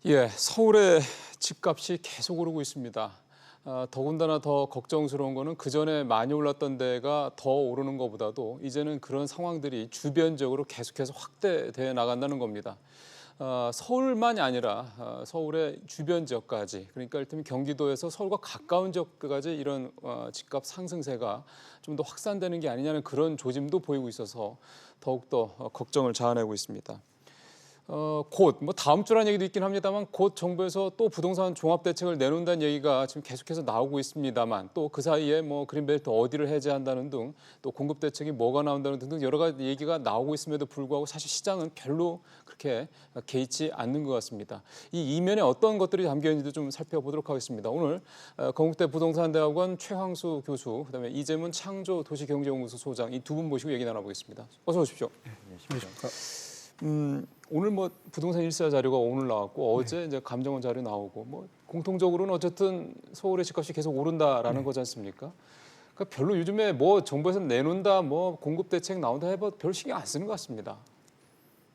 예, 서울의 집값이 계속 오르고 있습니다. 더군다나 더 걱정스러운 거는 그전에 많이 올랐던 데가 더 오르는 것보다도 이제는 그런 상황들이 주변적으로 계속해서 확대돼 나간다는 겁니다. 서울만이 아니라 서울의 주변 지역까지, 그러니까 이를테면 경기도에서 서울과 가까운 지역까지 이런 집값 상승세가 좀 더 확산되는 게 아니냐는 그런 조짐도 보이고 있어서 더욱더 걱정을 자아내고 있습니다. 곧, 다음 주라는 얘기도 있긴 합니다만 곧 정부에서 또 부동산 종합 대책을 내놓는다는 얘기가 지금 계속해서 나오고 있습니다만 또 그 사이에 그린벨트 어디를 해제한다는 등 또 공급 대책이 뭐가 나온다는 등 여러 가지 얘기가 나오고 있음에도 불구하고 사실 시장은 별로 그렇게 개의치 않는 것 같습니다. 이 이면에 어떤 것들이 담겨 있는지도 좀 살펴보도록 하겠습니다. 오늘 건국대 부동산대학원 최황수 교수, 그다음에 이재문 창조도시경제연구소 소장 이 두 분 모시고 얘기 나눠보겠습니다. 어서 오십시오. 네, 안녕하십니까. 오늘 부동산 1사 자료가 오늘 나왔고 어제 이제 감정원 자료 나오고 공통적으로는 어쨌든 서울의 집값이 계속 오른다라는 거지 않습니까? 그러니까 별로 요즘에 정부에서 내놓는다 공급 대책 나온다 해봐 별 신경 안 쓰는 것 같습니다.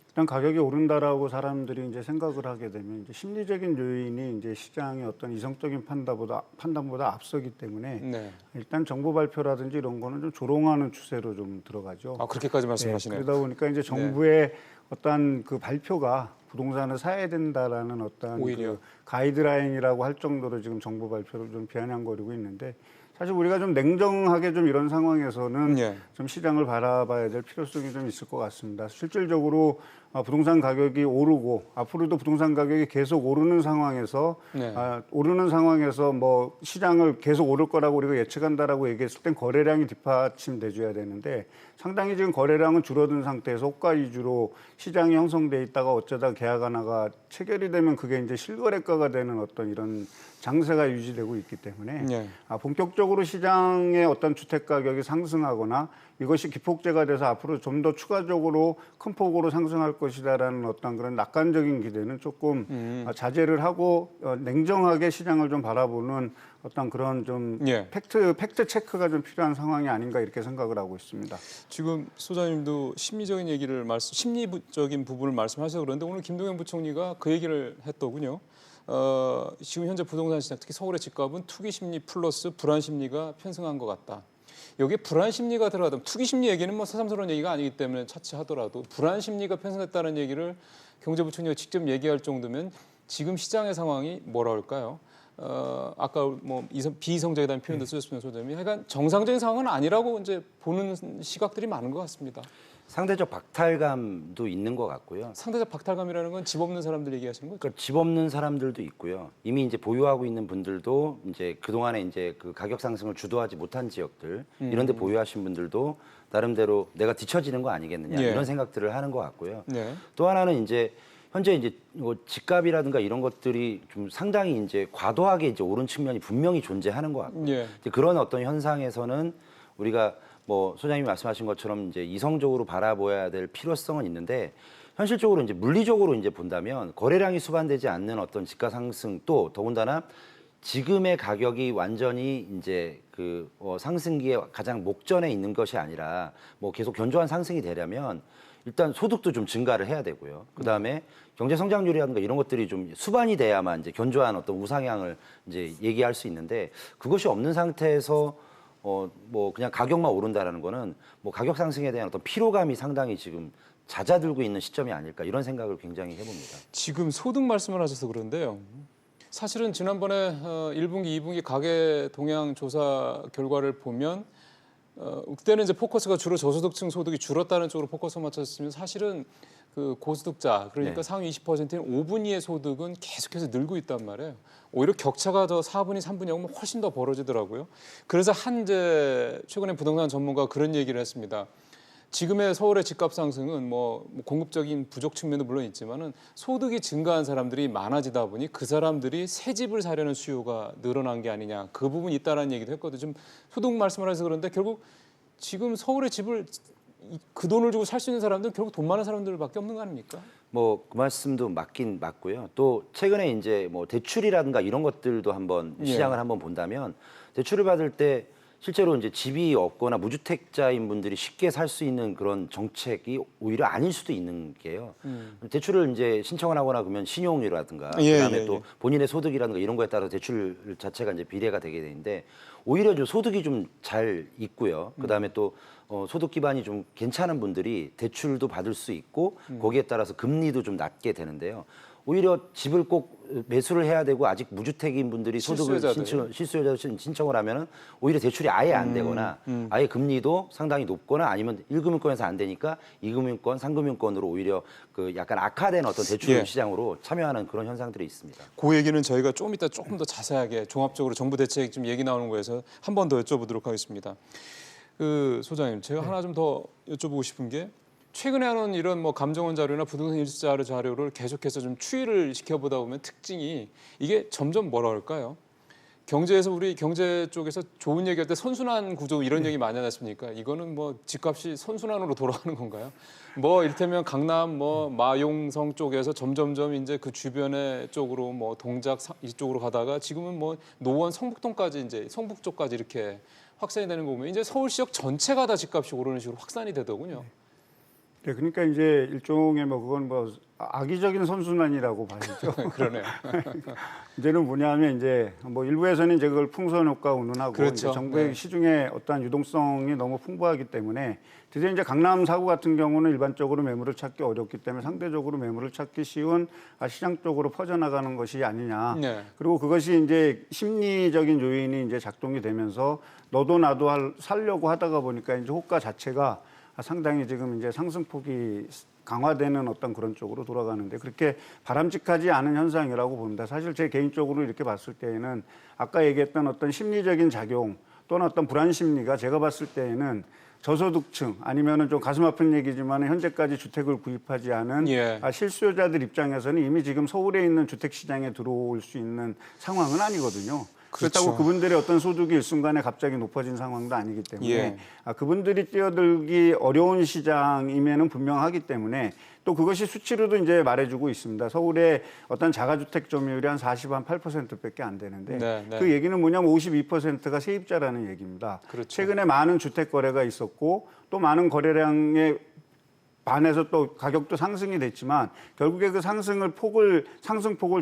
일단 가격이 오른다라고 사람들이 이제 생각을 하게 되면 이제 심리적인 요인이 이제 시장의 어떤 이성적인 판단보다 앞서기 때문에 네. 일단 정부 발표라든지 이런 거는 좀 조롱하는 추세로 좀 들어가죠. 아 그렇게까지 말씀하시네요. 그러다 보니까 이제 정부의 어떤 그 발표가 부동산을 사야 된다라는 어떤 오히려. 그 가이드라인이라고 할 정도로 지금 정부 발표를 좀 비아냥거리고 있는데 사실 우리가 좀 냉정하게 좀 이런 상황에서는 예. 좀 시장을 바라봐야 될 필요성이 좀 있을 것 같습니다. 실질적으로 부동산 가격이 오르고 앞으로도 부동산 가격이 계속 오르는 상황에서 네. 오르는 상황에서 시장을 계속 오를 거라고 우리가 예측한다라고 얘기했을 땐 거래량이 뒷받침돼줘야 되는데 상당히 지금 거래량은 줄어든 상태에서 호가 위주로 시장이 형성돼 있다가 어쩌다 계약 하나가 체결이 되면 그게 이제 실거래가가 되는 어떤 이런 장세가 유지되고 있기 때문에 네. 본격적으로 시장의 어떤 주택 가격이 상승하거나 이것이 기폭제가 돼서 앞으로 좀 더 추가적으로 큰 폭으로 상승할 것이다라는 어떤 그런 낙관적인 기대는 조금 자제를 하고 냉정하게 시장을 좀 바라보는 어떤 그런 좀 예. 팩트 체크가 좀 필요한 상황이 아닌가 이렇게 생각을 하고 있습니다. 지금 소장님도 심리적인 부분을 말씀하셔서 그런데 오늘 김동연 부총리가 그 얘기를 했더군요. 지금 현재 부동산 시장, 특히 서울의 집값은 투기 심리 플러스 불안 심리가 편승한 것 같다. 여기에 불안 심리가 들어가면 투기 심리 얘기는 새삼스러운 얘기가 아니기 때문에 차치하더라도 불안 심리가 편승했다는 얘기를 경제부총리가 직접 얘기할 정도면 지금 시장의 상황이 뭐라 할까요? 아까 비이성적이라는 표현도 쓰셨습니다, 소장님. 하여간 정상적인 상황은 아니라고 이제 보는 시각들이 많은 것 같습니다. 상대적 박탈감도 있는 것 같고요. 상대적 박탈감이라는 건 집 없는 사람들 얘기하시는 거죠? 그러니까 집 없는 사람들도 있고요. 이미 이제 보유하고 있는 분들도 이제 그동안에 이제 그 가격 상승을 주도하지 못한 지역들 이런 데 보유하신 분들도 나름대로 내가 뒤처지는 거 아니겠느냐 예. 이런 생각들을 하는 것 같고요. 네. 또 하나는 이제 현재 이제 집값이라든가 이런 것들이 좀 상당히 이제 과도하게 이제 오른 측면이 분명히 존재하는 것 같고요. 예. 이제 그런 어떤 현상에서는 우리가 소장님이 말씀하신 것처럼 이제 이성적으로 바라봐야 될 필요성은 있는데 현실적으로 이제 물리적으로 이제 본다면 거래량이 수반되지 않는 어떤 집가 상승 또 더군다나 지금의 가격이 완전히 이제 그 상승기의 가장 목전에 있는 것이 아니라 계속 견조한 상승이 되려면 일단 소득도 좀 증가를 해야 되고요. 그 다음에 경제 성장률이라든가 이런 것들이 좀 수반이 돼야만 이제 견조한 어떤 우상향을 이제 얘기할 수 있는데 그것이 없는 상태에서 그냥 가격만 오른다라는 거는 가격 상승에 대한 어떤 피로감이 상당히 지금 잦아들고 있는 시점이 아닐까 이런 생각을 굉장히 해봅니다. 지금 소득 말씀을 하셔서 그런데요. 사실은 지난번에 1분기, 2분기 가계 동향 조사 결과를 보면 그때는 이제 포커스가 주로 저소득층 소득이 줄었다는 쪽으로 포커스 맞췄으면 사실은 그 고소득자 그러니까 네. 상위 20%인 5분 이의 소득은 계속해서 늘고 있단 말이에요. 오히려 격차가 더 4분위, 3분위 하면 훨씬 더 벌어지더라고요. 그래서 최근에 부동산 전문가가 그런 얘기를 했습니다. 지금의 서울의 집값 상승은 공급적인 부족 측면도 물론 있지만은 소득이 증가한 사람들이 많아지다 보니 그 사람들이 새 집을 사려는 수요가 늘어난 게 아니냐 그 부분이 있다라는 얘기도 했거든요. 좀 소득 말씀을 해서 그런데 결국 지금 서울의 집을 그 돈을 주고 살 수 있는 사람들은 결국 돈 많은 사람들밖에 없는 거 아닙니까? 그 말씀도 맞긴 맞고요. 또 최근에 이제 대출이라든가 이런 것들도 한번 예. 시장을 한번 본다면 대출을 받을 때 실제로 이제 집이 없거나 무주택자인 분들이 쉽게 살 수 있는 그런 정책이 오히려 아닐 수도 있는 게요. 대출을 이제 신청을 하거나 그러면 신용이라든가 그다음에 또 본인의 소득이라든가 이런 거에 따라 대출 자체가 이제 비례가 되게 되는데 오히려 좀 소득이 좀 잘 있고요. 그다음에 또 소득 기반이 좀 괜찮은 분들이 대출도 받을 수 있고 거기에 따라서 금리도 좀 낮게 되는데요. 오히려 집을 꼭 매수를 해야 되고 아직 무주택인 분들이 소득을 실수요자들 신청을 하면은 오히려 대출이 아예 안 되거나 아예 금리도 상당히 높거나 아니면 1금융권에서 안 되니까 2금융권, 3금융권으로 오히려 그 약간 악화된 어떤 대출 예. 시장으로 참여하는 그런 현상들이 있습니다. 그 얘기는 저희가 좀 이따 조금 더 자세하게 종합적으로 정부 대책 좀 얘기 나오는 거에서 한 번 더 여쭤보도록 하겠습니다. 그 소장님, 제가 하나 좀 더 여쭤보고 싶은 게 최근에 하는 이런 뭐 감정원 자료나 부동산 일자료 자료를 계속해서 좀 추이를 시켜보다 보면 특징이 이게 점점 뭐라 할까요? 경제에서 우리 경제 쪽에서 좋은 얘기할 때 선순환 구조 이런 얘기 많이 하지 않습니까? 이거는 뭐 집값이 선순환으로 돌아가는 건가요? 뭐 이를테면 강남 뭐 마용성 쪽에서 점점점 이제 그 주변의 쪽으로 뭐 동작 이쪽으로 가다가 지금은 뭐 노원 성북동까지 이제 성북 쪽까지 이렇게 확산이 되는 거 보면 이제 서울 지역 전체가 다 집값이 오르는 식으로 확산이 되더군요. 네, 그러니까 이제 일종의 뭐 그건 뭐 악의적인 선순환이라고 봐야죠. 그러네요. 이제는 뭐냐면 이제 뭐 일부에서는 이제 그걸 풍선 효과 운운하고 그렇죠. 이제 정부의 네. 시중에 어떠한 유동성이 너무 풍부하기 때문에 드디어 이제 강남 사구 같은 경우는 일반적으로 매물을 찾기 어렵기 때문에 상대적으로 매물을 찾기 쉬운 시장 쪽으로 퍼져나가는 것이 아니냐. 네. 그리고 그것이 이제 심리적인 요인이 이제 작동이 되면서 너도 나도 살려고 하다가 보니까 이제 호가 자체가 상당히 지금 이제 상승폭이 강화되는 어떤 그런 쪽으로 돌아가는데 그렇게 바람직하지 않은 현상이라고 봅니다. 사실 제 개인적으로 이렇게 봤을 때에는 아까 얘기했던 어떤 심리적인 작용 또는 어떤 불안 심리가 제가 봤을 때에는 저소득층 아니면은 좀 가슴 아픈 얘기지만 현재까지 주택을 구입하지 않은 실수요자들 입장에서는 이미 지금 서울에 있는 주택 시장에 들어올 수 있는 상황은 아니거든요. 그렇죠. 그렇다고 그분들의 어떤 소득이 일순간에 갑자기 높아진 상황도 아니기 때문에 그분들이 뛰어들기 어려운 시장임에는 분명하기 때문에 또 그것이 수치로도 이제 말해주고 있습니다. 서울의 어떤 자가주택 점유율이 한 8%밖에 안 되는데 그 얘기는 뭐냐면 52%가 세입자라는 얘기입니다. 그렇죠. 최근에 많은 주택 거래가 있었고 또 많은 거래량에 반해서 또 가격도 상승이 됐지만 결국에 그 상승폭을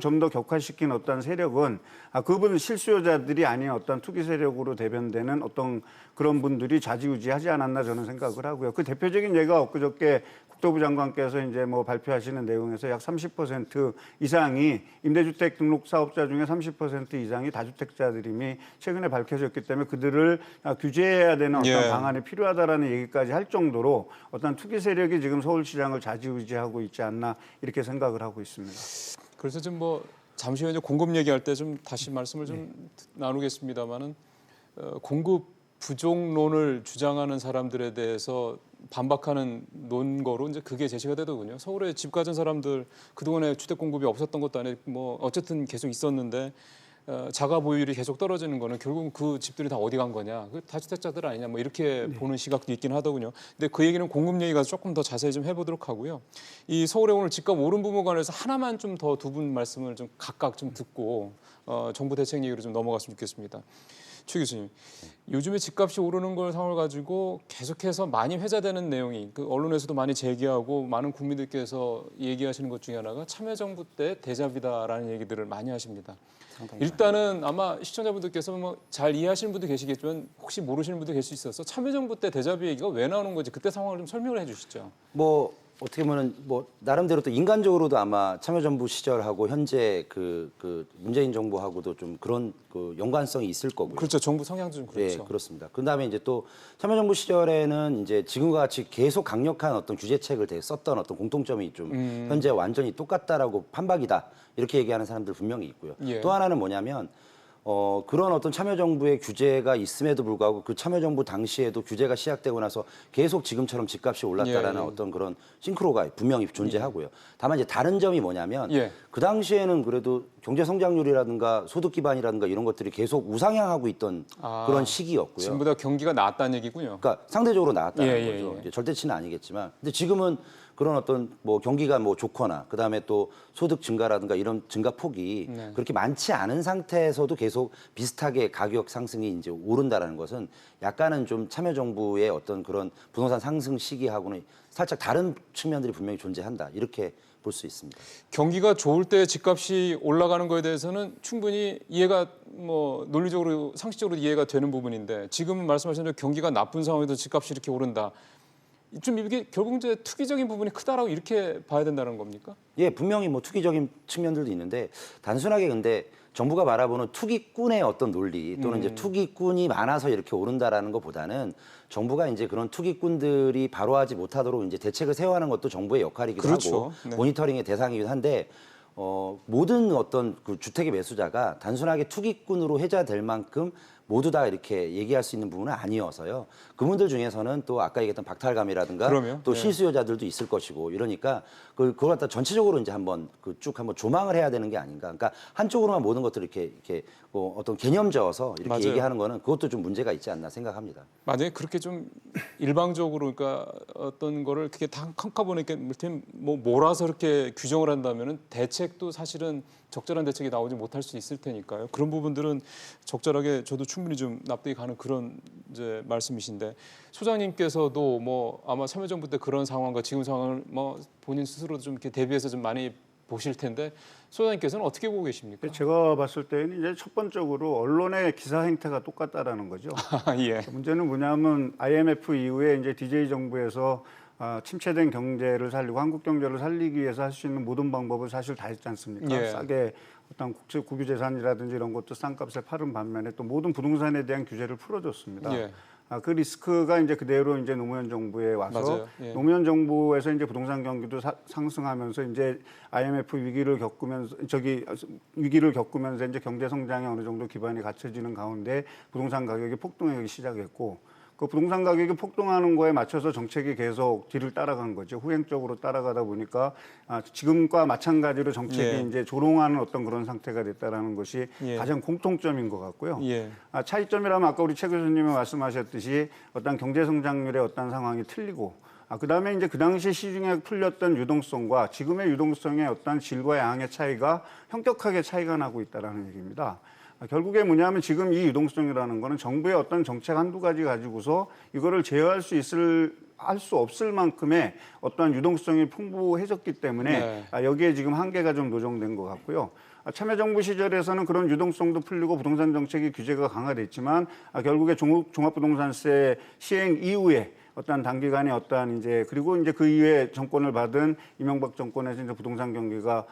좀 더 격화시킨 어떤 세력은 그분 실수요자들이 아닌 어떤 투기 세력으로 대변되는 어떤 그런 분들이 좌지우지하지 않았나 저는 생각을 하고요. 그 대표적인 예가 엊그저께 국토부 장관께서 이제 뭐 발표하시는 내용에서 약 30% 이상이 임대주택 등록 사업자 중에 30% 이상이 다주택자들임이 최근에 밝혀졌기 때문에 그들을 규제해야 되는 어떤 방안이 필요하다라는 얘기까지 할 정도로 어떤 투기 세력이 지금 서울시장을 좌지우지하고 있지 않나 이렇게 생각을 하고 있습니다. 그래서 좀 뭐 잠시 후에 이제 공급 얘기할 때 좀 다시 말씀을 좀 나누겠습니다만은 공급 부족론을 주장하는 사람들에 대해서 반박하는 논거로 이제 그게 제시가 되더군요. 서울에 집 가진 사람들 그동안에 주택 공급이 없었던 것도 아니고 뭐 어쨌든 계속 있었는데 자가 보유율이 계속 떨어지는 거는 결국 그 집들이 다 어디 간 거냐, 그 다주택자들 아니냐, 뭐 이렇게 보는 시각도 있긴 하더군요. 근데 그 얘기는 공급 얘기가 조금 더 자세히 좀 해보도록 하고요. 이 서울에 오늘 집값 오른 부분에 관해서 하나만 좀 더 두 분 말씀을 좀 각각 좀 듣고 정부 대책 얘기로 좀 넘어갔으면 좋겠습니다. 최 교수님, 요즘에 집값이 오르는 걸 상황을 가지고 계속해서 많이 회자되는 내용이 그 언론에서도 많이 제기하고 많은 국민들께서 얘기하시는 것 중에 하나가 참여정부 때 대자비다라는 얘기들을 많이 하십니다. 일단은 아마 시청자분들께서 뭐 잘 이해하시는 분도 계시겠지만 혹시 모르시는 분도 계실 수 있어서 참여정부 때 대자비 얘기가 왜 나오는 건지 그때 상황을 좀 설명을 해주시죠. 뭐 어떻게 보면 뭐 나름대로 또 인간적으로도 아마 참여정부 시절하고 현재 그 문재인 정부하고도 좀 그런 그 연관성이 있을 거고요. 그렇죠. 정부 성향도 좀 그렇죠. 네, 그렇습니다. 그다음에 이제 또 참여정부 시절에는 이제 지금과 같이 계속 강력한 어떤 규제책을 썼던 어떤 공통점이 좀 현재 완전히 똑같다라고 판박이다 이렇게 얘기하는 사람들 분명히 있고요. 또 하나는 뭐냐면 그런 어떤 참여정부의 규제가 있음에도 불구하고 그 참여정부 당시에도 규제가 시작되고 나서 계속 지금처럼 집값이 올랐다라는 어떤 그런 싱크로가 분명히 존재하고요. 다만 이제 다른 점이 뭐냐면 그 당시에는 그래도 경제 성장률이라든가 소득 기반이라든가 이런 것들이 계속 우상향하고 있던 그런 시기였고요. 지금보다 경기가 나았다는 얘기군요. 그러니까 상대적으로 나았다는 거죠. 이제 절대치는 아니겠지만, 근데 지금은 그런 어떤 뭐 경기가 뭐 좋거나 그다음에 또 소득 증가라든가 이런 증가 폭이 네. 그렇게 많지 않은 상태에서도 계속 비슷하게 가격 상승이 이제 오른다라는 것은 약간은 좀 참여정부의 어떤 그런 부동산 상승 시기하고는 살짝 다른 측면들이 분명히 존재한다. 이렇게 볼 수 있습니다. 경기가 좋을 때 집값이 올라가는 거에 대해서는 충분히 이해가 뭐 논리적으로 상식적으로 이해가 되는 부분인데 지금 말씀하신 대로 경기가 나쁜 상황에도 집값이 이렇게 오른다. 좀 이게 결국 이제 투기적인 부분이 크다라고 이렇게 봐야 된다는 겁니까? 예, 분명히 뭐 투기적인 측면들도 있는데 단순하게 근데 정부가 바라보는 투기꾼의 어떤 논리 또는 이제 투기꾼이 많아서 이렇게 오른다라는 것보다는 정부가 이제 그런 투기꾼들이 바로하지 못하도록 이제 대책을 세워가는 것도 정부의 역할이기도 그렇죠. 하고 네. 모니터링의 대상이기도 한데 모든 어떤 그 주택의 매수자가 단순하게 투기꾼으로 해자될 만큼 모두 다 이렇게 얘기할 수 있는 부분은 아니어서요. 그분들 중에서는 또 아까 얘기했던 박탈감이라든가 그럼요. 또 네. 실수요자들도 있을 것이고 이러니까 그걸 갖다 전체적으로 이제 한번 쭉 한번 조망을 해야 되는 게 아닌가. 그러니까 한쪽으로만 모든 것들을 이렇게 뭐 어떤 개념져서 이렇게 맞아요. 얘기하는 거는 그것도 좀 문제가 있지 않나 생각합니다. 만약에 그렇게 좀 일방적으로 그러니까 어떤 거를 그게 다 한꺼번에 이렇게 뭐 몰아서 이렇게 규정을 한다면은 대책도 사실은 적절한 대책이 나오지 못할 수 있을 테니까요. 그런 부분들은 적절하게 저도 충분히 좀 납득이 가는 그런 이제 말씀이신데 소장님께서도 뭐 아마 참여정부 때 그런 상황과 지금 상황을 뭐 본인 스스로도 좀 이렇게 대비해서 좀 많이 보실 텐데 소장님께서는 어떻게 보고 계십니까? 제가 봤을 때는 이제 첫 번째로 언론의 기사 행태가 똑같다라는 거죠. 예. 문제는 뭐냐면 IMF 이후에 이제 DJ 정부에서 침체된 경제를 살리고 한국 경제를 살리기 위해서 할 수 있는 모든 방법을 사실 다 했지 않습니까? 예. 싸게 어떤 국유재산이라든지 이런 것도 싼 값에 파는 반면에 또 모든 부동산에 대한 규제를 풀어줬습니다. 예. 그 리스크가 이제 그대로 이제 노무현 정부에 와서 맞아요. 예. 노무현 정부에서 이제 부동산 경기도 상승하면서 이제 IMF 위기를 겪으면서 이제 경제 성장에 어느 정도 기반이 갖춰지는 가운데 부동산 가격이 폭등하기 시작했고 그 부동산 가격이 폭등하는 거에 맞춰서 정책이 계속 뒤를 따라간 거죠. 후행적으로 따라가다 보니까 지금과 마찬가지로 정책이 예. 이제 조롱하는 어떤 그런 상태가 됐다라는 것이 예. 가장 공통점인 것 같고요. 예. 차이점이라면 아까 우리 최 교수님이 말씀하셨듯이 어떤 경제 성장률의 어떤 상황이 틀리고 그다음에 이제 그 당시 시중에 풀렸던 유동성과 지금의 유동성의 어떤 질과 양의 차이가 현격하게 차이가 나고 있다라는 얘기입니다. 결국에 뭐냐면 지금 이 유동성이라는 거는 정부의 어떤 정책 한두 가지 가지고서 이거를 제어할 할 수 없을 만큼의 어떤 유동성이 풍부해졌기 때문에 네. 여기에 지금 한계가 좀 노정된 것 같고요. 참여정부 시절에서는 그런 유동성도 풀리고 부동산 정책이 규제가 강화됐지만 결국에 종합부동산세 시행 이후에 어떤 단기간에 어떠한 이제 그리고 이제 그 이후에 정권을 받은 이명박 정권에서 이제 부동산 경기가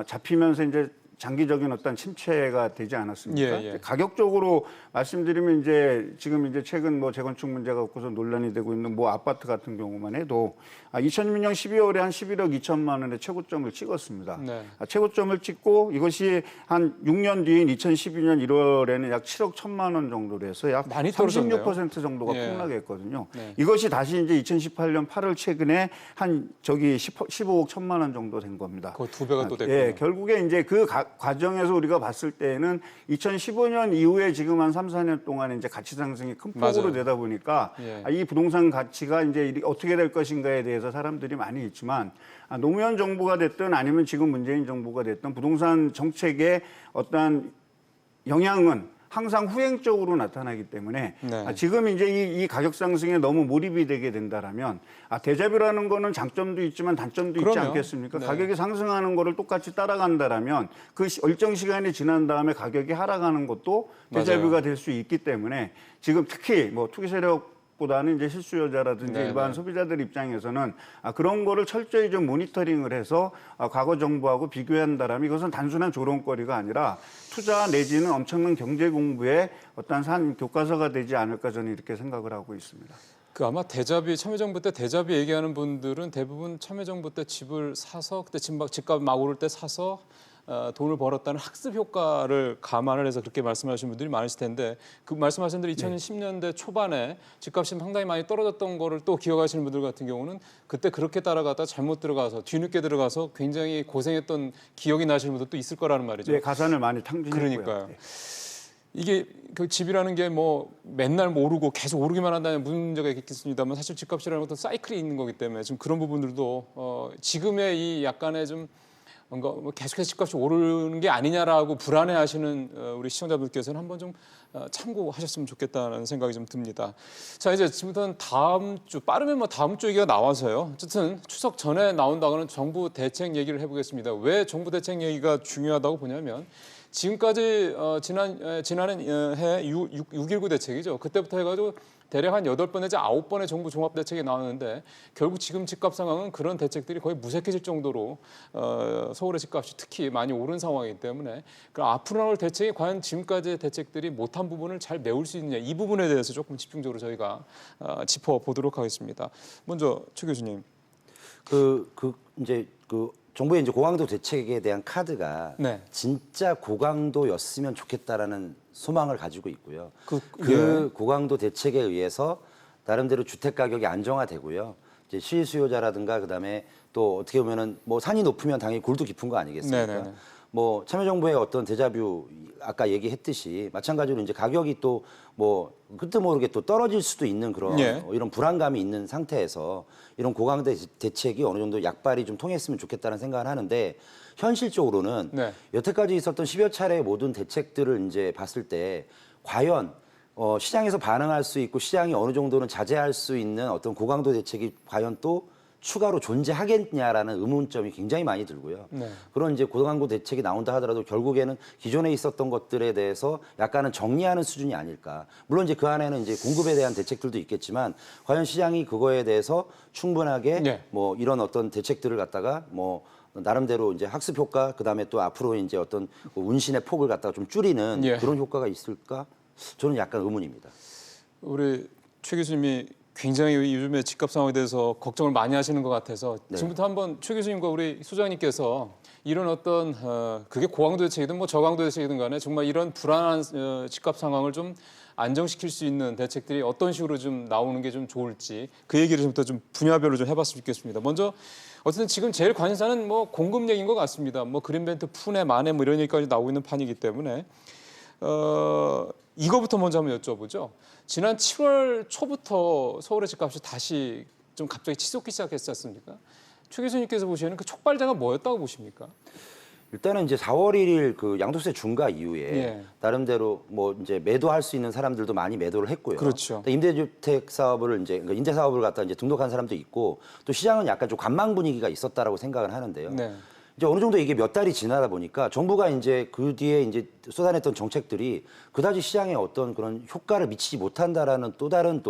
잡히면서 이제 장기적인 어떤 침체가 되지 않았습니까? 예, 예. 가격적으로 말씀드리면 이제 지금 이제 최근 뭐 재건축 문제 갖고서 논란이 되고 있는 뭐 아파트 같은 경우만 해도 2006년 12월에 한 11억 2천만 원의 최고점을 찍었습니다. 네. 최고점을 찍고 이것이 한 6년 뒤인 2012년 1월에는 약 7억 1천만 원 정도로 해서 약 많이 떨어졌네요. 36% 정도가 예. 폭락했거든요. 네. 이것이 다시 이제 2018년 8월 최근에 한 15억 1천만 원 정도 된 겁니다. 거의 두 배가 또 됐고요. 예, 결국에 이제 그 과정에서 우리가 봤을 때에는 2015년 이후에 지금 한 3, 4년 동안 이제 가치 상승이 큰 폭으로 맞아요. 되다 보니까 예. 이 부동산 가치가 이제 어떻게 될 것인가에 대해서 사람들이 많이 있지만 노무현 정부가 됐든 아니면 지금 문재인 정부가 됐든 부동산 정책의 어떠한 영향은 항상 후행적으로 나타나기 때문에 네. 지금 이제 이 가격 상승에 너무 몰입이 되게 된다라면 대자뷰라는 거는 장점도 있지만 단점도 있지 그럼요. 않겠습니까? 네. 가격이 상승하는 거를 똑같이 따라간다라면 그 일정 시간이 지난 다음에 가격이 하락하는 것도 대자뷰가 될 수 있기 때문에 지금 특히 뭐 투기 세력 보다는 이제 실수요자라든지 네, 일반 네. 소비자들 입장에서는 그런 거를 철저히 좀 모니터링을 해서 과거 정부하고 비교한다라면 이것은 단순한 조롱거리가 아니라 투자 내지는 엄청난 경제 공부의 어떤 교과서가 되지 않을까 저는 이렇게 생각을 하고 있습니다. 그 아마 대자뷰 참여정부 때 대자뷰 얘기하는 분들은 대부분 참여정부 때 집을 사서 그때 집값 막 오를 때 사서 돈을 벌었다는 학습 효과를 감안을 해서 그렇게 말씀하시는 분들이 많으실 텐데 그 말씀하신 대로 2010년대 초반에 집값이 상당히 많이 떨어졌던 거를 또 기억하시는 분들 같은 경우는 그때 그렇게 따라가다 잘못 들어가서 뒤늦게 들어가서 굉장히 고생했던 기억이 나시는 분들도 있을 거라는 말이죠. 네, 가산을 많이 탕진했고요. 그러니까요. 네. 이게 그 집이라는 게 뭐 맨날 뭐 오르고 계속 오르기만 한다면 문제가 있겠습니다만 사실 집값이라는 것도 사이클이 있는 거기 때문에 지금 그런 부분들도 지금의 이 약간의 좀 뭔가 뭐 계속해서 집값이 오르는 게 아니냐라고 불안해하시는 우리 시청자분들께서는 한번 좀 참고하셨으면 좋겠다는 생각이 좀 듭니다. 자, 이제 지금부터는 다음 주 빠르면 뭐 다음 주 얘기가 나와서요. 어쨌든 추석 전에 나온다고는 정부 대책 얘기를 해보겠습니다. 왜 정부 대책 얘기가 중요하다고 보냐면 지금까지 지난해 6.19 대책이죠. 그때부터 해가지고 대략 한 8번 내지 9번의 정부 종합 대책이 나왔는데 결국 지금 집값 상황은 그런 대책들이 거의 무색해질 정도로 서울의 집값이 특히 많이 오른 상황이기 때문에 그럼 앞으로 나올 대책이 과연 지금까지의 대책들이 못한 부분을 잘 메울 수 있느냐 이 부분에 대해서 조금 집중적으로 저희가 짚어보도록 하겠습니다. 먼저 최 교수님. 이제 정부의 이제 고강도 대책에 대한 카드가 네. 진짜 고강도였으면 좋겠다라는 소망을 가지고 있고요. 예. 고강도 대책에 의해서 나름대로 주택 가격이 안정화되고요. 이제 실수요자라든가 그다음에 또 어떻게 보면은 뭐 산이 높으면 당연히 굴도 깊은 거 아니겠습니까? 네네네. 뭐 참여정부의 어떤 데자뷰 아까 얘기했듯이 마찬가지로 이제 가격이 또 뭐 그때 모르게 또 떨어질 수도 있는 그런 예. 이런 불안감이 있는 상태에서 이런 고강도 대책이 어느 정도 약발이 좀 통했으면 좋겠다는 생각을 하는데 현실적으로는 네. 여태까지 있었던 10여 차례의 모든 대책들을 이제 봤을 때 과연 시장에서 반응할 수 있고 시장이 어느 정도는 자제할 수 있는 어떤 고강도 대책이 과연 또 추가로 존재하겠냐라는 의문점이 굉장히 많이 들고요. 네. 그런 이제 고강도 대책이 나온다 하더라도 결국에는 기존에 있었던 것들에 대해서 약간은 정리하는 수준이 아닐까. 물론 이제 그 안에는 이제 공급에 대한 대책들도 있겠지만 과연 시장이 그거에 대해서 충분하게 네. 뭐 이런 어떤 대책들을 갖다가 뭐 나름대로 이제 학습 효과 그다음에 또 앞으로 이제 어떤 운신의 폭을 갖다가 좀 줄이는 예. 그런 효과가 있을까? 저는 약간 의문입니다. 우리 최 교수님이 굉장히 요즘에 집값 상황에 대해서 걱정을 많이 하시는 것 같아서 네. 지금부터 한번 최 교수님과 우리 소장님께서 이런 어떤 그게 고강도 대책이든 뭐 저강도 대책이든 간에 정말 이런 불안한 집값 상황을 좀 안정시킬 수 있는 대책들이 어떤 식으로 좀 나오는 게 좀 좋을지 그 얘기를 지금부터 좀 분야별로 좀 해봤으면 좋겠습니다. 먼저 어쨌든 지금 제일 관심사는 뭐 공급 얘기인 것 같습니다. 뭐 그린벨트 푼에 만에 뭐 이런 얘기까지 나오고 있는 판이기 때문에 이거부터 먼저 한번 여쭤보죠. 지난 7월 초부터 서울의 집값이 다시 좀 갑자기 치솟기 시작했지 않습니까? 최 교수님께서 보시는 그 촉발자가 뭐였다고 보십니까? 일단은 이제 4월 1일 그 양도세 중과 이후에 예. 나름대로 뭐 이제 매도할 수 있는 사람들도 많이 매도를 했고요. 그렇죠. 임대주택 사업을 이제 그러니까 임대 사업을 갖다 이제 등록한 사람도 있고 또 시장은 약간 좀 관망 분위기가 있었다라고 생각을 하는데요. 네. 이제 어느 정도 이게 몇 달이 지나다 보니까 정부가 이제 그 뒤에 이제 쏟아냈던 정책들이 그다지 시장에 어떤 그런 효과를 미치지 못한다라는 또 다른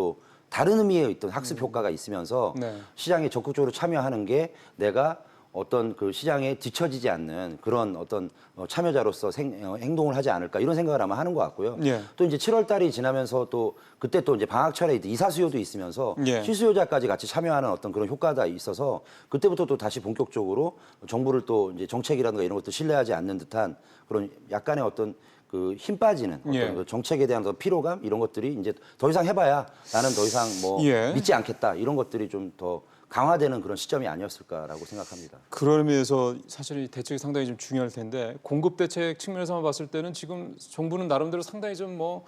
의미의 어떤 학습 효과가 있으면서 네. 시장에 적극적으로 참여하는 게 내가 어떤 그 시장에 뒤처지지 않는 그런 어떤 참여자로서 행동을 하지 않을까 이런 생각을 아마 하는 것 같고요. 예. 또 이제 7월 달이 지나면서 또 그때 또 이제 방학철에 이사 수요도 있으면서 예. 실수요자까지 같이 참여하는 어떤 그런 효과가 있어서 그때부터 또 다시 본격적으로 정부를 또 이제 정책이라든가 이런 것도 신뢰하지 않는 듯한 그런 약간의 어떤 그 힘 빠지는 어떤 예. 그 정책에 대한 어떤 피로감 이런 것들이 이제 더 이상 해봐야 나는 더 이상 뭐 예. 믿지 않겠다 이런 것들이 좀 더 강화되는 그런 시점이 아니었을까라고 생각합니다. 그런 의미에서 사실 이 대책이 상당히 좀 중요할 텐데 공급 대책 측면에서만 봤을 때는 지금 정부는 나름대로 상당히 좀 뭐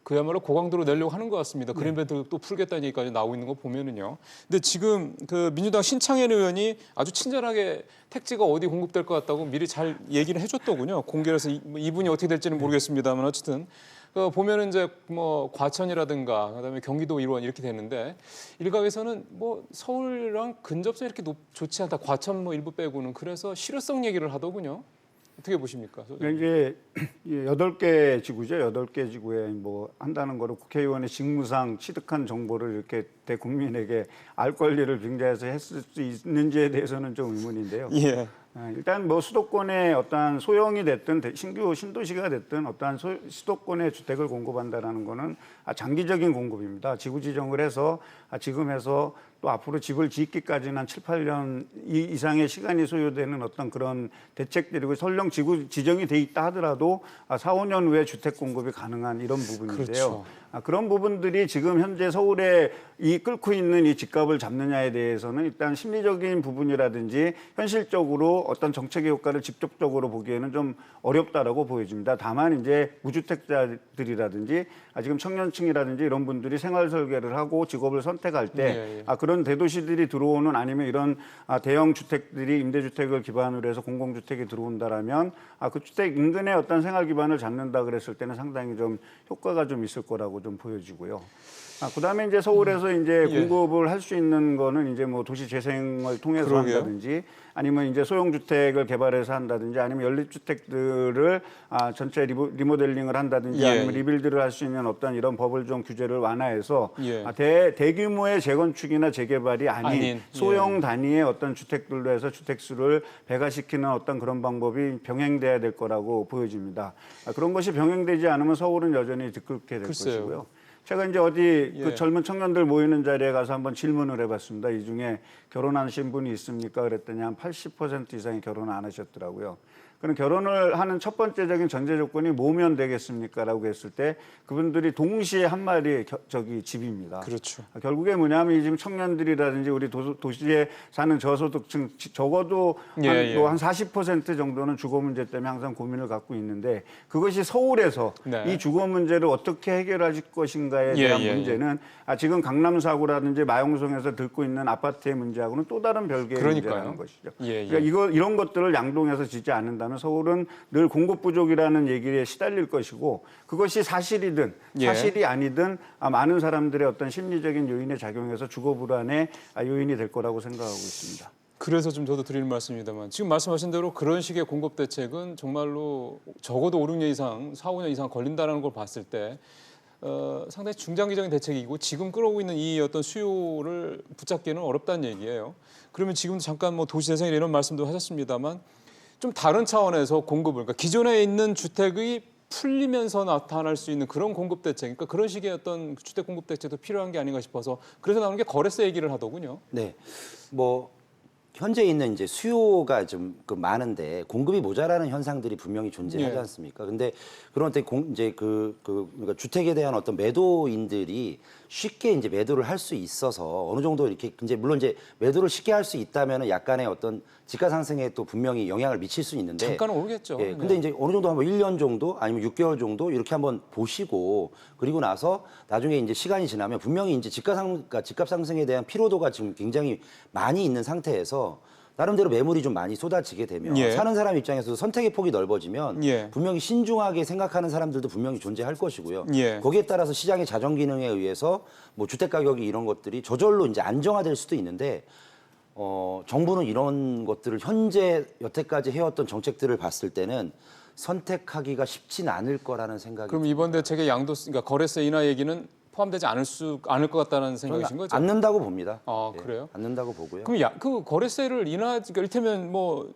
그야말로 고강도로 내려고 하는 것 같습니다. 그린벨트 또 풀겠다는 얘기까지 나오고 있는 거 보면은요. 근데 지금 그 민주당 신창현 의원이 아주 친절하게 택지가 어디 공급될 것 같다고 미리 잘 얘기를 해줬더군요. 공개해서 이분이 어떻게 될지는 모르겠습니다만 어쨌든 보면은 이제 뭐 과천이라든가 그다음에 경기도 일원 이렇게 되는데 일각에서는 뭐 서울이랑 근접성이 이렇게 좋지 않다. 과천 뭐 일부 빼고는 그래서 실효성 얘기를 하더군요. 어떻게 보십니까? 그러니까 이제 8개 지구죠. 8개 지구에 뭐 한다는 거를 국회의원의 직무상 취득한 정보를 이렇게 대국민에게 알 권리를 빙자해서 했을 수 있는지에 대해서는 좀 의문인데요. 예. 일단 뭐 수도권의 어떠한 소형이 됐든 신규 신도시가 됐든 어떠한 수도권의 주택을 공급한다라는 거는 장기적인 공급입니다. 지구 지정을 해서 지금 해서 또 앞으로 집을 짓기까지는 한 7, 8년 이상의 시간이 소요되는 어떤 그런 대책들이고 설령 지정이 돼 있다 하더라도 4, 5년 후에 주택 공급이 가능한 이런 부분인데요. 그렇죠. 그런 부분들이 지금 현재 서울에 이 끓고 있는 이 집값을 잡느냐에 대해서는 일단 심리적인 부분이라든지 현실적으로 어떤 정책의 효과를 직접적으로 보기에는 좀 어렵다라고 보여집니다. 다만 이제 무주택자들이라든지 지금 청년층이라든지 이런 분들이 생활 설계를 하고 직업을 선택할 때 그런 대도시들이 들어오는 아니면 이런 대형 주택들이 임대주택을 기반으로 해서 공공주택이 들어온다라면 그 주택 인근의 어떤 생활 기반을 잡는다 그랬을 때는 상당히 좀 효과가 좀 있을 거라고 좀 보여지고요. 그다음에 이제 서울에서 이제 공급을 할 수 있는 거는 이제 뭐 도시 재생을 통해서 그러게요. 한다든지 아니면 이제 소형 주택을 개발해서 한다든지 아니면 연립주택들을 전체 리모델링을 한다든지 아니면 리빌드를 할 수 있는 어떤 이런 법을 좀 규제를 완화해서 대규모의 재건축이나 재개발이 아닌 소형 단위의 어떤 주택들로 해서 주택수를 배가시키는 어떤 그런 방법이 병행돼야 될 거라고 보여집니다. 그런 것이 병행되지 않으면 서울은 여전히 뒤끝게 될 것이고요. 제가 이제 어디 그 젊은 청년들 모이는 자리에 가서 한번 질문을 해봤습니다. 이 중에 결혼하신 분이 있습니까? 그랬더니 한 80% 이상이 결혼 안 하셨더라고요. 그럼 결혼을 하는 첫 번째적인 전제 조건이 뭐면 되겠습니까?라고 했을 때 그분들이 동시에 한 말이 집입니다. 그렇죠. 결국에 뭐냐면 지금 청년들이라든지 우리 도시에 사는 저소득층 적어도 한 40% 정도는 주거 문제 때문에 항상 고민을 갖고 있는데 그것이 서울에서 이 주거 문제를 어떻게 해결할 것인가에 대한 문제는 지금 강남 사구라든지 마용성에서 들고 있는 아파트의 문제하고는 또 다른 별개의 문제라는 것이죠. 그러니까 이런 것들을 양동해서 짓지 않는다면 서울은 늘 공급 부족이라는 얘기에 시달릴 것이고 그것이 사실이든 사실이 아니든 많은 사람들의 어떤 심리적인 요인에 작용해서 주거 불안의 요인이 될 거라고 생각하고 있습니다. 그래서 좀 저도 드리는 말씀입니다만 지금 말씀하신 대로 그런 식의 공급 대책은 정말로 적어도 5, 6년 이상, 4, 5년 이상 걸린다는 걸 봤을 때 상당히 중장기적인 대책이고 지금 끌어오고 있는 이 어떤 수요를 붙잡기는 어렵다는 얘기예요. 그러면 지금도 잠깐 뭐 도시재생 이런 말씀도 하셨습니다만 좀 다른 차원에서 공급을, 그러니까 기존에 있는 주택이 풀리면서 나타날 수 있는 그런 공급 대책, 그러니까 그런 식의 어떤 주택 공급 대책도 필요한 게 아닌가 싶어서 그래서 나오는 게 거래세 얘기를 하더군요. 네, 뭐 현재 있는 이제 수요가 좀 많은데 공급이 모자라는 현상들이 분명히 존재하지 않습니까? 근데 그런 때 이제 그러니까 주택에 대한 어떤 매도인들이 쉽게 이제 매도를 할 수 있어서 어느 정도 이렇게 이제 물론 이제 매도를 쉽게 할 수 있다면은 약간의 어떤 집가 상승에 또 분명히 영향을 미칠 수 있는데 잠깐은 오르겠죠. 근데 이제 어느 정도 한번 1년 정도 아니면 6개월 정도 이렇게 한번 보시고 그리고 나서 나중에 이제 시간이 지나면 분명히 이제 그러니까 집값 상승에 대한 피로도가 지금 굉장히 많이 있는 상태에서 나름대로 매물이 좀 많이 쏟아지게 되면 사는 사람 입장에서도 선택의 폭이 넓어지면 분명히 신중하게 생각하는 사람들도 분명히 존재할 것이고요. 거기에 따라서 시장의 자정 기능에 의해서 뭐 주택 가격이 이런 것들이 저절로 이제 안정화될 수도 있는데 정부는 이런 것들을 현재 여태까지 해왔던 정책들을 봤을 때는 선택하기가 쉽진 않을 거라는 생각이 그럼 이번 대책의 그러니까 거래세 인하 얘기는 포함되지 않을 것 같다는 생각이신 거죠? 않는다고 봅니다. 그래요? 않는다고 보고요. 그럼 그 거래세를 인하, 그러니까 이를테면 뭐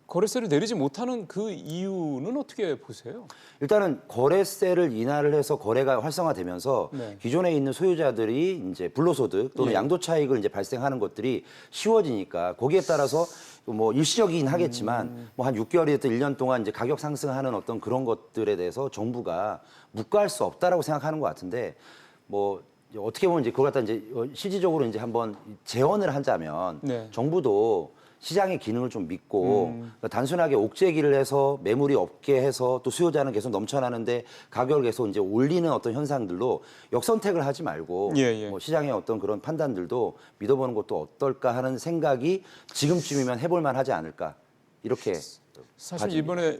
거래세를 내리지 못하는 그 이유는 어떻게 보세요? 일단은 거래세를 인하를 해서 거래가 활성화되면서 기존에 있는 소유자들이 이제 불로소득 또는 양도 차익을 이제 발생하는 것들이 쉬워지니까 거기에 따라서 뭐 일시적이긴 하겠지만 뭐 한 6개월이든 1년 동안 이제 가격 상승하는 어떤 그런 것들에 대해서 정부가 묵과할 수 없다라고 생각하는 것 같은데 뭐 어떻게 보면 이제 그걸 갖다 이제 실질적으로 이제 한번 재원을 하자면 정부도 시장의 기능을 좀 믿고 그러니까 단순하게 옥죄기를 해서 매물이 없게 해서 또 수요자는 계속 넘쳐나는데 가격을 계속 이제 올리는 어떤 현상들로 역선택을 하지 말고 뭐 시장의 어떤 그런 판단들도 믿어보는 것도 어떨까 하는 생각이 지금쯤이면 해볼 만하지 않을까 이렇게 사실 가집니다. 이번에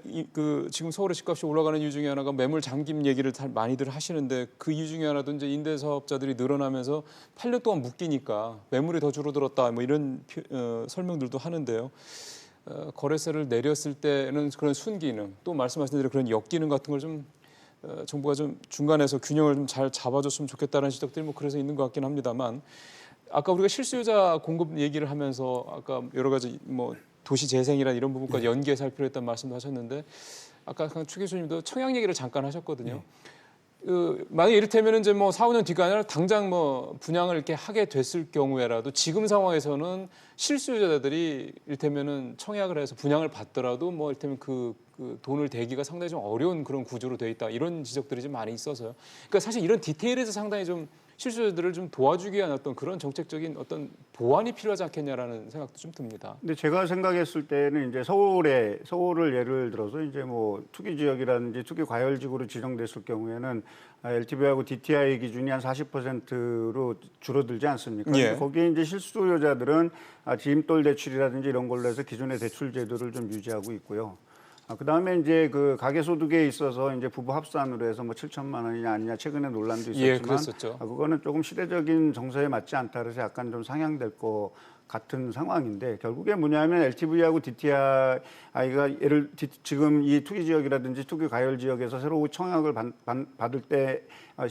지금 서울의 집값이 올라가는 이유 중에 하나가 매물 잠김 얘기를 많이들 하시는데 그 이유 중에 하나도 이제 임대 사업자들이 늘어나면서 8년 동안 묶이니까 매물이 더 줄어들었다 뭐 이런 설명들도 하는데요. 거래세를 내렸을 때는 그런 순기능 또 말씀하신 대로 그런 역기능 같은 걸 좀 정부가 좀 중간에서 균형을 좀 잘 잡아줬으면 좋겠다는 지적들이 뭐 그래서 있는 것 같긴 합니다만 아까 우리가 실수요자 공급 얘기를 하면서 아까 여러 가지 뭐 도시 재생이나 이런 부분까지 연계해 살 필요했다는 말씀도 하셨는데 아까 추 교수님도 청약 얘기를 잠깐 하셨거든요. 만약 이를테면 이제 뭐 4, 5년 뒤가 아니라 당장 뭐 분양을 이렇게 하게 됐을 경우에라도 지금 상황에서는 실수요자들이 이를테면은 청약을 해서 분양을 받더라도 뭐 이를테면 그 돈을 대기가 상당히 좀 어려운 그런 구조로 돼 있다 이런 지적들이 좀 많이 있어서요. 그러니까 사실 이런 디테일에서 상당히 좀 실수요자들을 좀 도와주기 위한 어떤 그런 정책적인 어떤 보완이 필요하지 않겠냐라는 생각도 좀 듭니다. 근데 제가 생각했을 때는 이제 서울을 예를 들어서 이제 뭐 투기 지역이라든지 투기 과열지구로 지정됐을 경우에는 LTV하고 DTI 기준이 한 40%로 줄어들지 않습니까? 예. 거기에 이제 실수요자들은 지임돌 대출이라든지 이런 걸로 해서 기존의 대출 제도를 좀 유지하고 있고요. 그다음에 이제 그 가계소득에 있어서 이제 부부 합산으로 해서 뭐 7천만 원이냐 아니냐 최근에 논란도 있었지만 예, 그랬었죠. 그거는 조금 시대적인 정서에 맞지 않다 그래서 약간 좀 상향될 것 같은 상황인데 결국에 뭐냐면 LTV하고 DTI가 지금 이 투기 지역이라든지 투기 과열 지역에서 새로 청약을 받을 때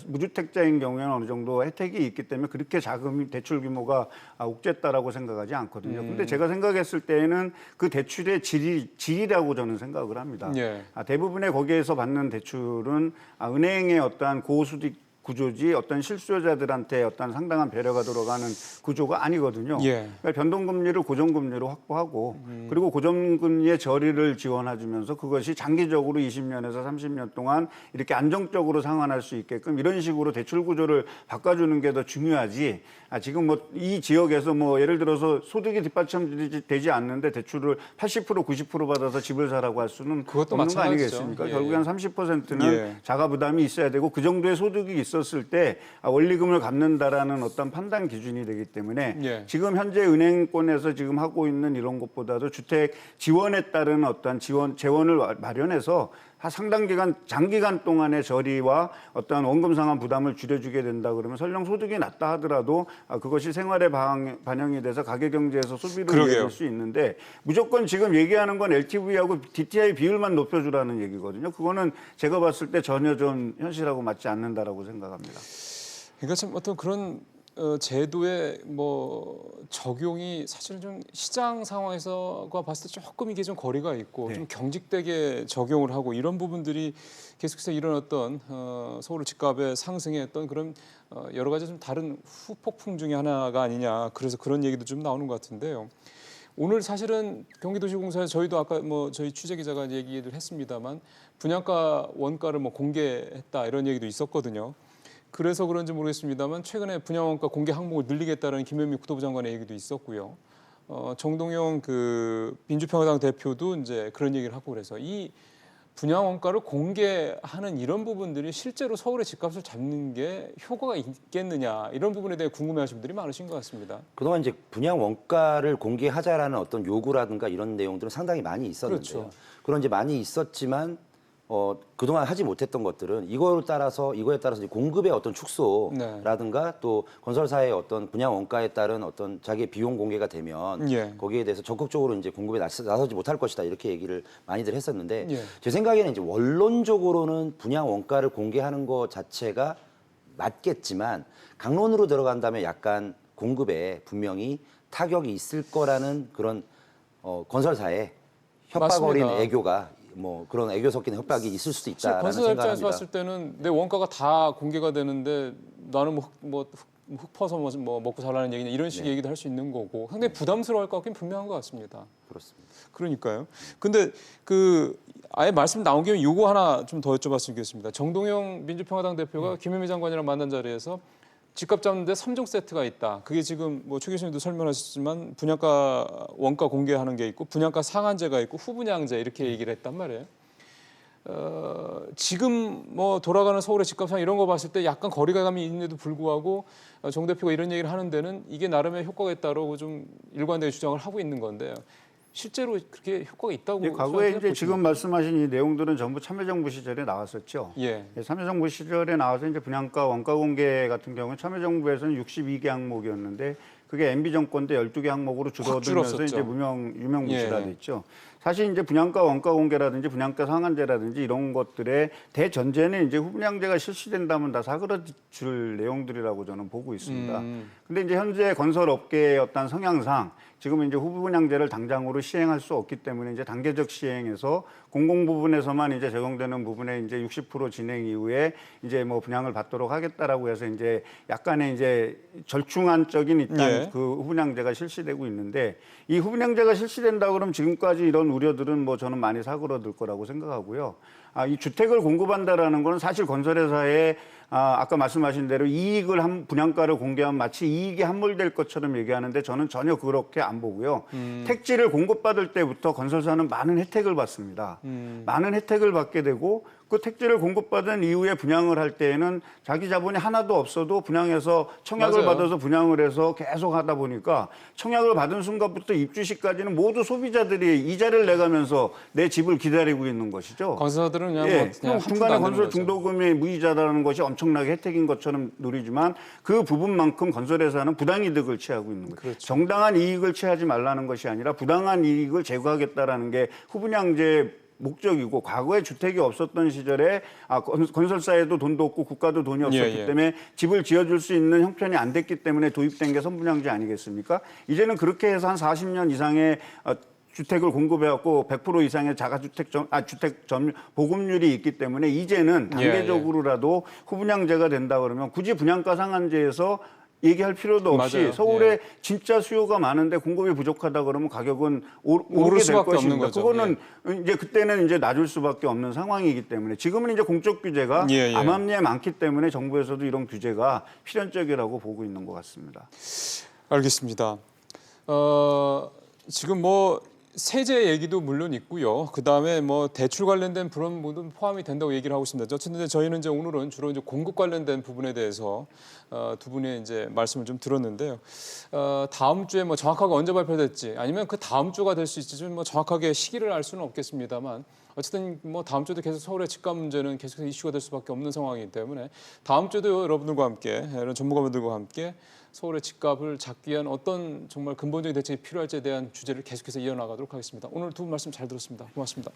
무주택자인 경우에는 어느 정도 혜택이 있기 때문에 그렇게 자금 대출 규모가 옥죄다라고 생각하지 않거든요. 근데 제가 생각했을 때에는 그 대출의 질이라고 저는 생각을 합니다. 예. 대부분의 거기에서 받는 대출은 은행의 어떠한 고수익 구조지 어떤 실수요자들한테 어떤 상당한 배려가 들어가는 구조가 아니거든요. 예. 그러니까 변동금리를 고정금리로 확보하고 그리고 고정금리의 저리를 지원해주면서 그것이 장기적으로 20년에서 30년 동안 이렇게 안정적으로 상환할 수 있게끔 이런 식으로 대출 구조를 바꿔주는 게 더 중요하지. 지금 뭐 이 지역에서 뭐 예를 들어서 소득이 뒷받침되지 않는데 대출을 80% 90% 받아서 집을 사라고 할 수는 그것도 없는 거 마찬가지죠. 아니겠습니까? 예. 결국에 한 30%는 예. 자가 부담이 있어야 되고 그 정도의 소득이 있었을 때 원리금을 갚는다라는 어떤 판단 기준이 되기 때문에 예. 지금 현재 은행권에서 지금 하고 있는 이런 것보다도 주택 지원에 따른 어떤 재원을 마련해서 상당 기간, 장기간 동안의 저리와 어떤 원금 상환 부담을 줄여주게 된다 그러면 설령 소득이 낮다 하더라도 그것이 생활에 반영이 돼서 가계 경제에서 소비로 이어질 수 있는데 무조건 지금 얘기하는 건 LTV하고 DTI 비율만 높여주라는 얘기거든요. 그거는 제가 봤을 때 전혀 좀 현실하고 맞지 않는다라고 생각합니다. 그러니까 참 어떤 그런 제도의 뭐 적용이 사실 좀 시장 상황에서가 봤을 때 조금 이게 좀 거리가 있고 네. 좀 경직되게 적용을 하고 이런 부분들이 계속해서 이런 어떤 서울 집값의 상승에 어떤 그런 여러 가지 좀 다른 후폭풍 중에 하나가 아니냐 그래서 그런 얘기도 좀 나오는 것 같은데요. 오늘 사실은 경기도시공사에서 저희도 아까 뭐 저희 취재 기자가 얘기를 했습니다만 분양가 원가를 뭐 공개했다 이런 얘기도 있었거든요. 그래서 그런지 모르겠습니다만 최근에 분양원가 공개 항목을 늘리겠다는 김현미 국토부 장관의 얘기도 있었고요. 정동영 그 민주평화당 대표도 이제 그런 얘기를 하고 그래서 이 분양원가를 공개하는 이런 부분들이 실제로 서울의 집값을 잡는 게 효과가 있겠느냐 이런 부분에 대해 궁금해하시는 분들이 많으신 것 같습니다. 그동안 이제 분양 원가를 공개하자라는 어떤 요구라든가 이런 내용들은 상당히 많이 있었는데요. 그렇죠. 그런 이제 많이 있었지만 그동안 하지 못했던 것들은 이거에 따라서 이제 공급의 어떤 축소라든가 또 건설사의 어떤 분양 원가에 따른 어떤 자기의 비용 공개가 되면 예. 거기에 대해서 적극적으로 이제 공급에 나서지 못할 것이다 이렇게 얘기를 많이들 했었는데 예. 제 생각에는 이제 원론적으로는 분양 원가를 공개하는 것 자체가 맞겠지만 강론으로 들어간다면 약간 공급에 분명히 타격이 있을 거라는 그런 건설사의 협박 어린 맞습니다. 애교가 뭐 그런 애교 섞인 협박이 있을 수도 있다라는 건설 입장에서 생각합니다. 봤을 때는 내 원가가 다 공개가 되는데 나는 흙 퍼서 뭐 먹고 살라는 얘기냐 이런 식의 얘기도 할 수 있는 거고 상당히 부담스러워할 것 같긴 분명한 것 같습니다. 그렇습니다. 그러니까요. 근데 그 아예 말씀 나온 김에 요거 하나 좀 더 여쭤봤으면 좋겠습니다. 정동영 민주평화당 대표가 김현미 장관이랑 만난 자리에서 집값 잡는데 3종 세트가 있다. 그게 지금 뭐 최 교수님도 설명하셨지만 분양가 원가 공개하는 게 있고 분양가 상한제가 있고 후분양제 이렇게 얘기를 했단 말이에요. 지금 뭐 돌아가는 서울의 집값 상황 이런 거 봤을 때 약간 거리감이 있는데도 불구하고 정 대표가 이런 얘기를 하는 데는 이게 나름의 효과가 있다고 좀 일관되게 주장을 하고 있는 건데요. 실제로 그렇게 효과가 있다고 과거에 이제 보십니까? 지금 말씀하신 이 내용들은 전부 참여정부 시절에 나왔었죠. 예. 참여정부 시절에 나와서 이제 분양가 원가 공개 같은 경우는 참여정부에서는 62개 항목이었는데 그게 MB 정권 때 12개 항목으로 줄어들면서 줄었었죠. 이제 유명무실화 예. 됐죠. 사실 이제 분양가 원가 공개라든지 분양가 상한제라든지 이런 것들의 대전제는 이제 후분양제가 실시된다면 다 사그라들 내용들이라고 저는 보고 있습니다. 근데 이제 현재 건설업계의 어떤 성향상 지금 이제 후분양제를 당장으로 시행할 수 없기 때문에 이제 단계적 시행해서 공공 부분에서만 이제 적용되는 부분에 이제 60% 진행 이후에 이제 뭐 분양을 받도록 하겠다라고 해서 이제 약간의 이제 절충안적인 일단 예. 그 후분양제가 실시되고 있는데 이 후분양제가 실시된다 그러면 지금까지 이런 우려들은 뭐 저는 많이 사그러들 거라고 생각하고요. 이 주택을 공급한다라는 거는 사실 건설회사의 아까 말씀하신 대로 이익을 분양가를 공개하면 마치 이익이 함몰될 것처럼 얘기하는데 저는 전혀 그렇게 안 보고요. 택지를 공급받을 때부터 건설사는 많은 혜택을 받습니다. 많은 혜택을 받게 되고 그 택지를 공급받은 이후에 분양을 할 때에는 자기 자본이 하나도 없어도 분양해서 청약을 맞아요. 받아서 분양을 해서 계속 하다 보니까 청약을 받은 순간부터 입주시까지는 모두 소비자들이 이자를 내가면서 내 집을 기다리고 있는 것이죠. 건설사들은 그냥 예, 뭐 그냥 한 푼도 중간에 안 건설 내는 거죠. 중도금이 무이자라는 것이 엄청나게 혜택인 것처럼 누리지만 그 부분만큼 건설회사는 부당이득을 취하고 있는 거죠. 그렇죠. 정당한 이익을 취하지 말라는 것이 아니라 부당한 이익을 제거하겠다라는 게 후분양제 목적이고 과거에 주택이 없었던 시절에 건설사에도 돈도 없고 국가도 돈이 없었기 예. 때문에 집을 지어줄 수 있는 형편이 안 됐기 때문에 도입된 게 선분양제 아니겠습니까? 이제는 그렇게 해서 한 40년 이상의 주택을 공급해갖고 100% 이상의 주택 보급률이 있기 때문에 이제는 단계적으로라도 후분양제가 된다 그러면 굳이 분양가 상한제에서 얘기할 필요도 없이 맞아요. 서울에 예. 진짜 수요가 많은데 공급이 부족하다 그러면 가격은 오를 오르게 될 수밖에 없는 것입니다. 거죠. 그거는 이제 그때는 이제 낮을 수밖에 없는 상황이기 때문에 지금은 이제 공적 규제가 예. 암암리에 많기 때문에 정부에서도 이런 규제가 필연적이라고 보고 있는 것 같습니다. 알겠습니다. 지금 뭐 세제 얘기도 물론 있고요. 그 다음에 뭐 대출 관련된 그런 부분 포함이 된다고 얘기를 하고 있습니다. 어쨌든 저희는 이제 오늘은 주로 이제 공급 관련된 부분에 대해서 두 분의 이제 말씀을 좀 들었는데요. 다음 주에 뭐 정확하게 언제 발표될지 아니면 그 다음 주가 될 수 있을지 좀 뭐 정확하게 시기를 알 수는 없겠습니다만 어쨌든 뭐 다음 주도 계속 서울의 집값 문제는 계속해서 이슈가 될 수밖에 없는 상황이기 때문에 다음 주도 여러분들과 함께 이런 전문가분들과 함께 서울의 집값을 잡기 위한 어떤 정말 근본적인 대책이 필요할지에 대한 주제를 계속해서 이어나가도록 하겠습니다. 오늘 두 분 말씀 잘 들었습니다. 고맙습니다.